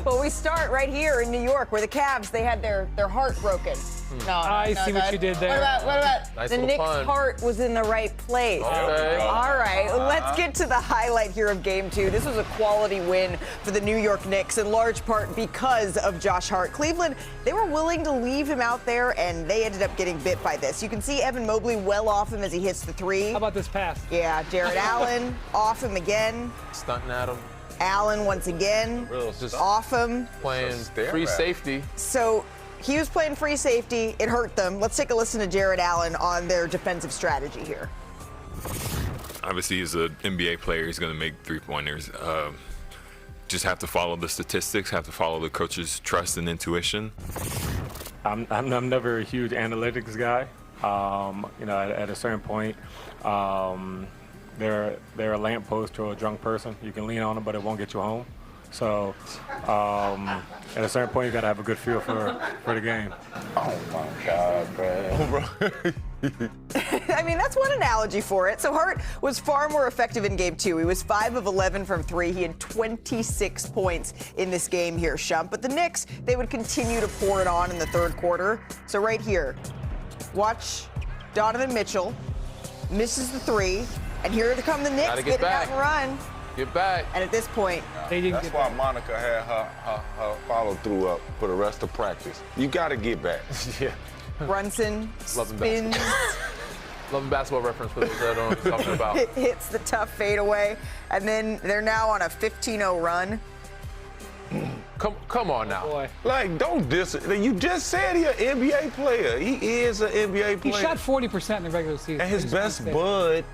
Well, we start right here in New York, where the Cavs, they had their heart broken. I see what you did there. What about Nice the little Knicks' pun. heart was in the right place? Okay. All right, let's get to the highlight here of Game 2. This was a quality win for the New York Knicks, in large part because of Josh Hart. Cleveland, they were willing to leave him out there, and they ended up getting bit by this. You can see Evan Mobley well off him as he hits the three. How about this pass? Yeah, Jared Allen off him again. Stunting at him. Allen once again Just off him. playing free safety. So he was playing free safety. It hurt them. Let's take a listen to Jared Allen on their defensive strategy here. Obviously, as an NBA player, he's going to make three-pointers. Just have to follow the statistics, have to follow the coach's trust and intuition. I'm never a huge analytics guy. At a certain point, they're a lamppost to a drunk person. You can lean on them, but it won't get you home. So at a certain point, you got to have a good feel for the game. Oh, my God, bro. I mean, that's one analogy for it. So Hart was far more effective in Game 2. He was 5 of 11 from 3. He had 26 points in this game here, Shump. But the Knicks, they would continue to pour it on in the third quarter. So right here, watch Donovan Mitchell misses the three. And here come the Knicks getting out and run. Get back. And at this point, That's why Monica had her follow-through up for the rest of practice. You got to get back. Yeah. Brunson Loving spins. Loving basketball reference for those that don't know what he's talking about. Hits the tough fadeaway. And then they're now on a 15-0 run. Come on now. Boy. Like, don't you just said he's an NBA player. He is an NBA player. He shot 40% in the regular season. And his best bud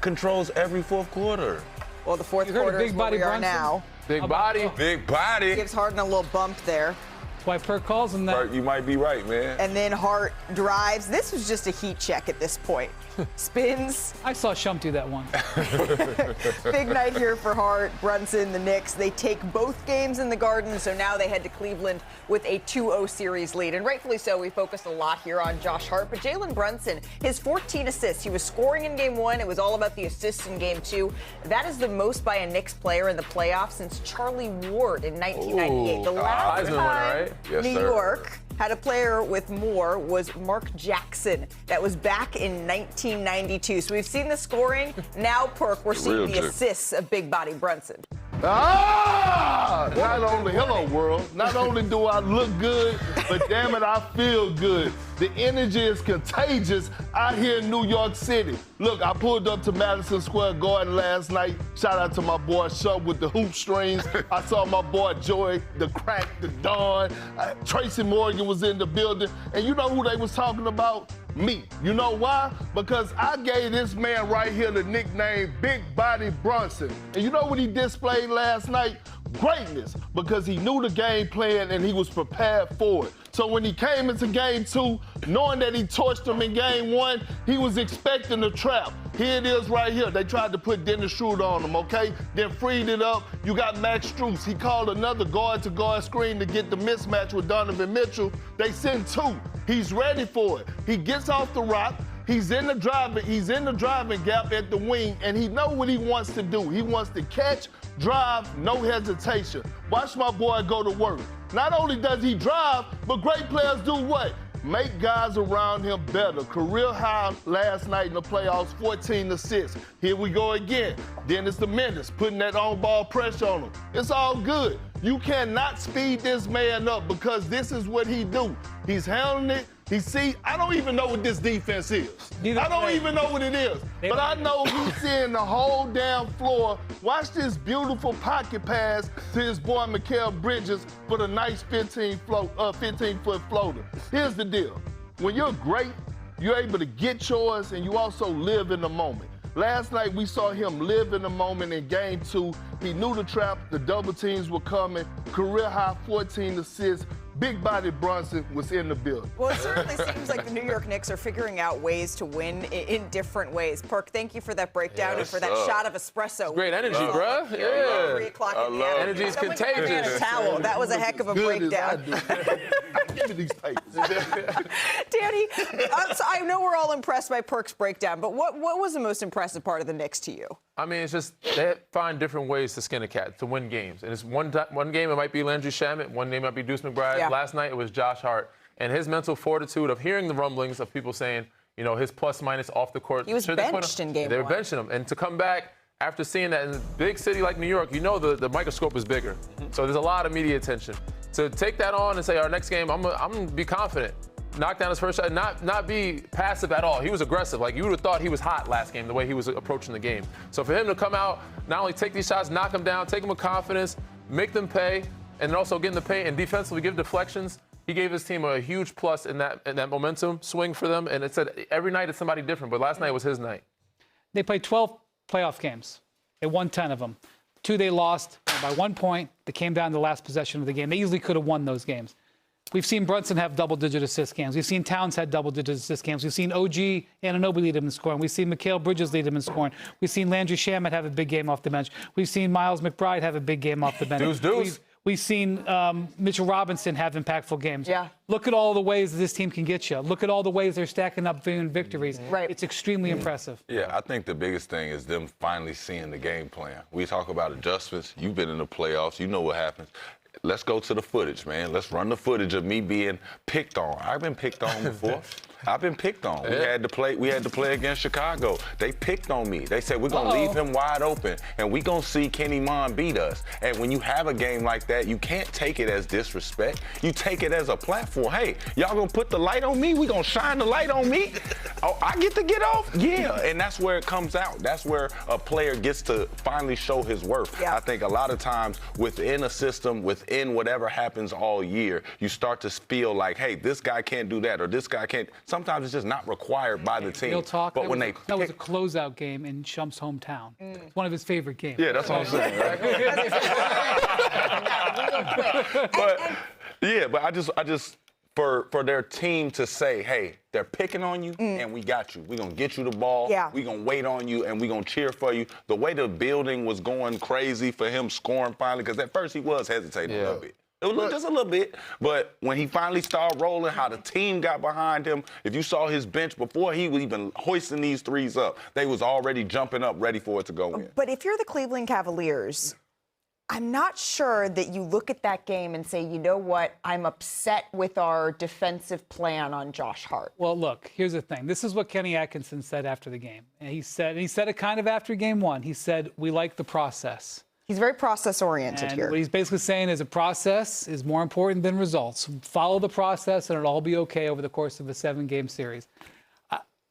controls every fourth quarter. Well, the fourth You heard of quarter Big is where Body we are Brunson? now. Big body. Big body. Gives Harden a little bump there. That's why Perk calls him that. Bert, you might be right, man. And then Hart drives. This was just a heat check at this point. Spins. I saw Shump do that one. Big night here for Hart. Brunson, the Knicks. They take both games in the Garden, so now they head to Cleveland with a 2-0 series lead. And rightfully so, we focused a lot here on Josh Hart. But Jalen Brunson, his 14 assists. He was scoring in Game 1. It was all about the assists in Game 2. That is the most by a Knicks player in the playoffs since Charlie Ward in 1998. The last Heisman winner, time right? Yes, New sir. York had a player with more was Mark Jackson. That was back in 1992. So we've seen the scoring. Now, Perk, we're seeing the assists of Big Body Brunson. Not only, hello world, not only do I look good, but damn it, I feel good. The energy is contagious out here in New York City. Look, I pulled up to Madison Square Garden last night. Shout out to my boy Shub with the hoop strings. I saw my boy Joy, the Crack, the Don. Tracy Morgan was in the building. And you know who they was talking about? Me. You know why? Because I gave this man right here the nickname Big Body Brunson. And you know what he displayed last night? Greatness, because he knew the game plan and he was prepared for it. So when he came into Game 2, knowing that he torched him in Game 1, he was expecting the trap. Here it is right here. They tried to put Dennis Schroeder on him, okay? Then freed it up. You got Max Strus. He called another guard-to-guard screen to get the mismatch with Donovan Mitchell. They sent two. He's ready for it. He gets off the rock. He's in the driving gap at the wing, and he knows what he wants to do. He wants to catch, drive, no hesitation. Watch my boy go to work. Not only does he drive, but great players do what? Make guys around him better. Career high last night in the playoffs, 14 assists. Here we go again. Dennis the Menace, putting that on-ball pressure on him. It's all good. You cannot speed this man up because this is what he do. He's handling it. I don't even know what this defense is. I don't even know what it is. But I know he's seeing the whole damn floor. Watch this beautiful pocket pass to his boy Mikal Bridges for the nice 15-foot floater. Here's the deal. When you're great, you're able to get yours and you also live in the moment. Last night, we saw him live in the moment in Game 2. He knew the trap, the double teams were coming. Career high 14 assists. Big Body Brunson was in the building. Well, it certainly seems like the New York Knicks are figuring out ways to win in different ways. Perk, thank you for that breakdown and for that shot of espresso. Great energy, bruh. Yeah. 3 o'clock in the afternoon. Energy is Someone give me a contagious. towel. That was a heck of a breakdown. at these papers. Danny, so I know we're all impressed by Perk's breakdown, but what was the most impressive part of the Knicks to you? I mean, it's just they find different ways to skin a cat, to win games. And it's one game it might be Landry Shamet, one game it might be Deuce McBride. Yeah. Last night it was Josh Hart. And his mental fortitude of hearing the rumblings of people saying, you know, his plus-minus off the court. He was benched in game They were one. benching him. And to come back after seeing that in a big city like New York, you know the microscope is bigger. So there's a lot of media attention. To take that on and say, our next game, I'm going to be confident. Knock down his first shot, not be passive at all. He was aggressive. Like, you would have thought he was hot last game, the way he was approaching the game. So for him to come out, not only take these shots, knock them down, take them with confidence, make them pay, and then also get in the paint and defensively give deflections, he gave his team a huge plus in that momentum swing for them. And it said every night it's somebody different, but last night was his night. They played 12 playoff games. They won 10 of them. 2 they lost by 1 point. They came down to the last possession of the game. They easily could have won those games. We've seen Brunson have double-digit assist games. We've seen Towns had double-digit assist games. We've seen OG Anunoby lead him in scoring. We've seen Mikal Bridges lead him in scoring. We've seen Landry Shamet have a big game off the bench. We've seen Miles McBride have a big game off the bench. Deuce. We've seen Mitchell Robinson have impactful games. Yeah. Look at all the ways that this team can get you. Look at all the ways they're stacking up victories. Right. It's extremely impressive. Yeah, I think the biggest thing is them finally seeing the game plan. We talk about adjustments. You've been in the playoffs. You know what happens. Let's go to the footage, man. Let's run the footage of me being picked on. I've been picked on before. I've been picked on. We had to play against Chicago. They picked on me. They said, we're going to leave him wide open, and we're going to see Kenny Mon beat us. And when you have a game like that, you can't take it as disrespect. You take it as a platform. Hey, y'all going to put the light on me? We going to shine the light on me? Oh, I get to get off? Yeah, and that's where it comes out. That's where a player gets to finally show his worth. Yeah. I think a lot of times within a system, within whatever happens all year, you start to feel like, hey, this guy can't do that, or this guy can't. Sometimes it's just not required by the team. Real talk. But that was a closeout game in Shump's hometown. It's one of his favorite games. Yeah, that's what I'm saying. Right? but I just for their team to say, hey, they're picking on you, and we got you. We're going to get you the ball. Yeah. We're going to wait on you, and we're going to cheer for you. The way the building was going crazy for him scoring finally, because at first he was hesitating a little bit. Just a little bit. But when he finally started rolling, how the team got behind him, if you saw his bench before he was even hoisting these threes up, they was already jumping up ready for it to go in. But if you're the Cleveland Cavaliers, I'm not sure that you look at that game and say, you know what, I'm upset with our defensive plan on Josh Hart. Well, look, here's the thing. This is what Kenny Atkinson said after the game. And he said it kind of after game one. He said, we like the process. He's very process-oriented And here. what he's basically saying is a process is more important than results. Follow the process and it'll all be okay over the course of a 7-game series.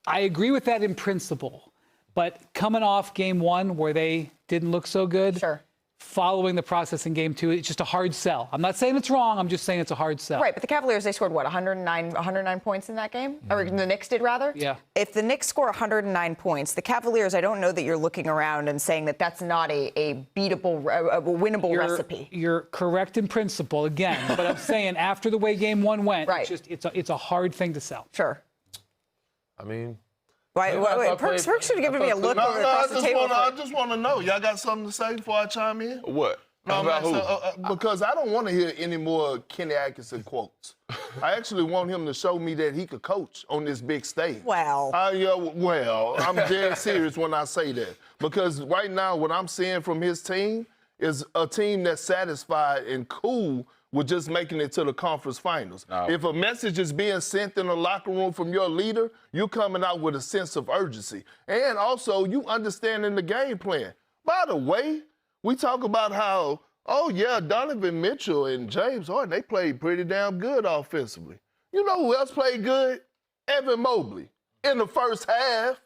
I agree with that in principle. But coming off game one where they didn't look so good, Sure. following the process in game two, it's just a hard sell. I'm not saying it's wrong. I'm just saying it's a hard sell. Right, but the Cavaliers, they scored, what, 109 points in that game? Or the Knicks did, rather? Yeah. If the Knicks score 109 points, the Cavaliers, I don't know that you're looking around and saying that that's not a beatable, a winnable recipe. You're correct in principle, again. But I'm saying after the way game one went, Right. it's a hard thing to sell. Sure. I mean, Wait, Perks should have given me a look over across the table. I just want to know. Y'all got something to say before I chime in? What? No, About man, who? because I don't want to hear any more Kenny Atkinson quotes. I actually want him to show me that he could coach on this big stage. Well. I'm dead serious when I say that. Because right now, what I'm seeing from his team is a team that's satisfied and cool with just making it to the conference finals. No. If a message is being sent in the locker room from your leader, you're coming out with a sense of urgency. And also, you understanding the game plan. By the way, we talk about how, Donovan Mitchell and James Harden, they played pretty damn good offensively. You know who else played good? Evan Mobley in the first half.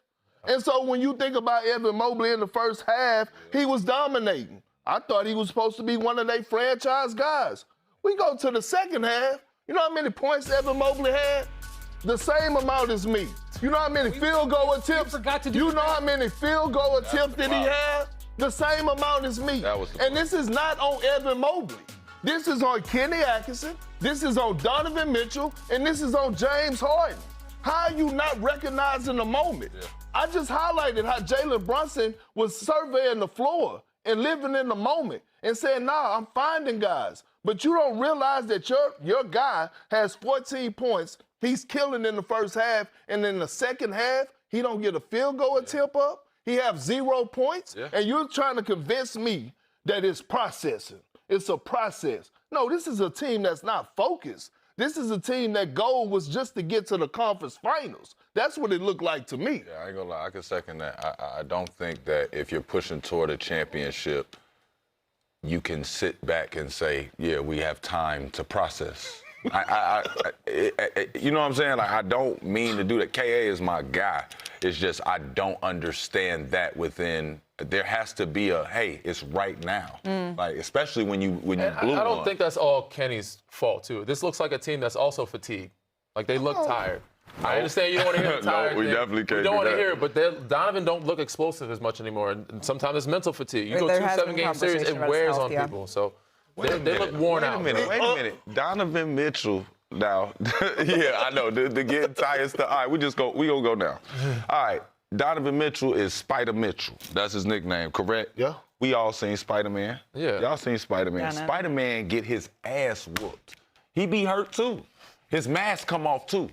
And so when you think about Evan Mobley in the first half, he was dominating. I thought he was supposed to be one of their franchise guys. We go to the second half. You know how many points Evan Mobley had? The same amount as me. You know how many field goal attempts? You know how many field goal attempts did he have? The same amount as me. And this is not on Evan Mobley. This is on Kenny Atkinson. This is on Donovan Mitchell. And this is on James Harden. How are you not recognizing the moment? Yeah. I just highlighted how Jalen Brunson was surveying the floor and living in the moment and saying, I'm finding guys. But you don't realize that your guy has 14 points. He's killing in the first half, and in the second half, he don't get a field goal attempt up. He have 0 points, and you're trying to convince me that it's processing. It's a process. No, this is a team that's not focused. This is a team that goal was just to get to the conference finals. That's what it looked like to me. Yeah, I ain't gonna lie. I can second that. I don't think that if you're pushing toward a championship, you can sit back and say, yeah, we have time to process. You know what I'm saying? Like, I don't mean to do that. KA is my guy. It's just I don't understand that within. There has to be a, hey, it's right now. Like, especially when you blew I don't think that's all Kenny's fault, too. This looks like a team that's also fatigued. Like, they look tired. I understand you don't want to hear the tired No, we thing. definitely can't We don't do want to that. hear it, but Donovan don't look explosive as much anymore. And sometimes it's mental fatigue. You go There 2 has been 7-game series, it conversation about his wears health, on yeah. people. So they look worn out. Wait a minute. Donovan Mitchell. Now, yeah, I know. The getting tired stuff. All right, we gonna go now. All right, Donovan Mitchell is Spider Mitchell. That's his nickname, correct? Yeah. We all seen Spider-Man. Yeah. Y'all seen Spider-Man. Yeah, no. Spider-Man get his ass whooped. He be hurt too. His mask come off too.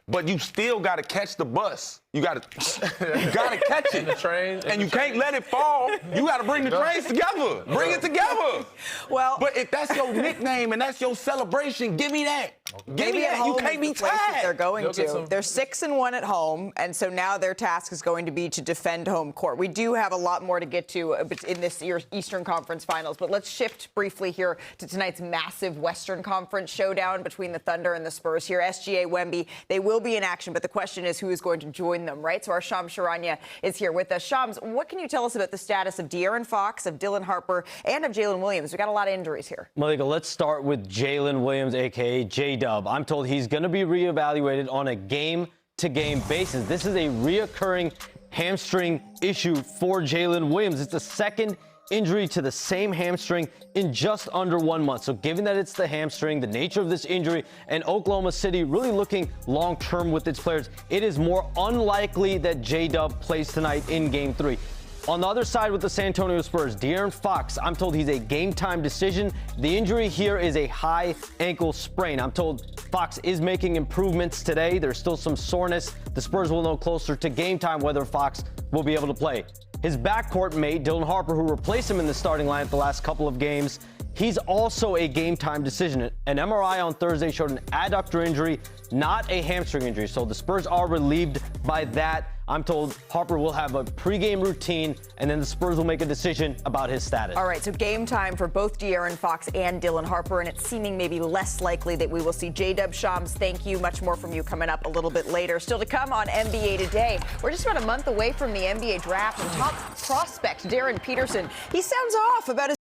But you still got to catch the bus. You got to catch it. The train, and you can't let it fall. You got to bring the trains together. Bring it together. Well, But if that's your nickname and that's your celebration, give me that. Give me maybe at that. home You can't is be the place that they're tired. going They'll get to. some- They're 6-1 at home, and so now their task is going to be to defend home court. We do have a lot more to get to in this year's Eastern Conference Finals, but let's shift briefly here to tonight's massive Western Conference showdown between the Thunder and the Spurs here. SGA Wemby, they will be in action, but the question is who is going to join them, right? So our Shams Charania is here with us. Shams, what can you tell us about the status of De'Aaron Fox, of Dylan Harper, and of Jalen Williams? We've got a lot of injuries here. Malika, let's start with Jalen Williams, a.k.a. J-Dub. I'm told he's going to be reevaluated on a game-to-game basis. This is a reoccurring hamstring issue for Jalen Williams. It's the second injury to the same hamstring in just under 1 month. So given that it's the hamstring, the nature of this injury, and Oklahoma City really looking long-term with its players, it is more unlikely that J-Dub plays tonight in Game 3. On the other side with the San Antonio Spurs, De'Aaron Fox, I'm told he's a game-time decision. The injury here is a high ankle sprain. I'm told Fox is making improvements today. There's still some soreness. The Spurs will know closer to game time whether Fox will be able to play. His backcourt mate, Dylan Harper, who replaced him in the starting lineup the last couple of games, he's also a game-time decision. An MRI on Thursday showed an adductor injury, not a hamstring injury. So the Spurs are relieved by that. I'm told Harper will have a pregame routine, and then the Spurs will make a decision about his status. All right, so game time for both De'Aaron Fox and Dylan Harper, and it's seeming maybe less likely that we will see J-Dub. Shams, thank you. Much more from you coming up a little bit later. Still to come on NBA Today. We're just about a month away from the NBA draft, and top prospect Darren Peterson, he sounds off about his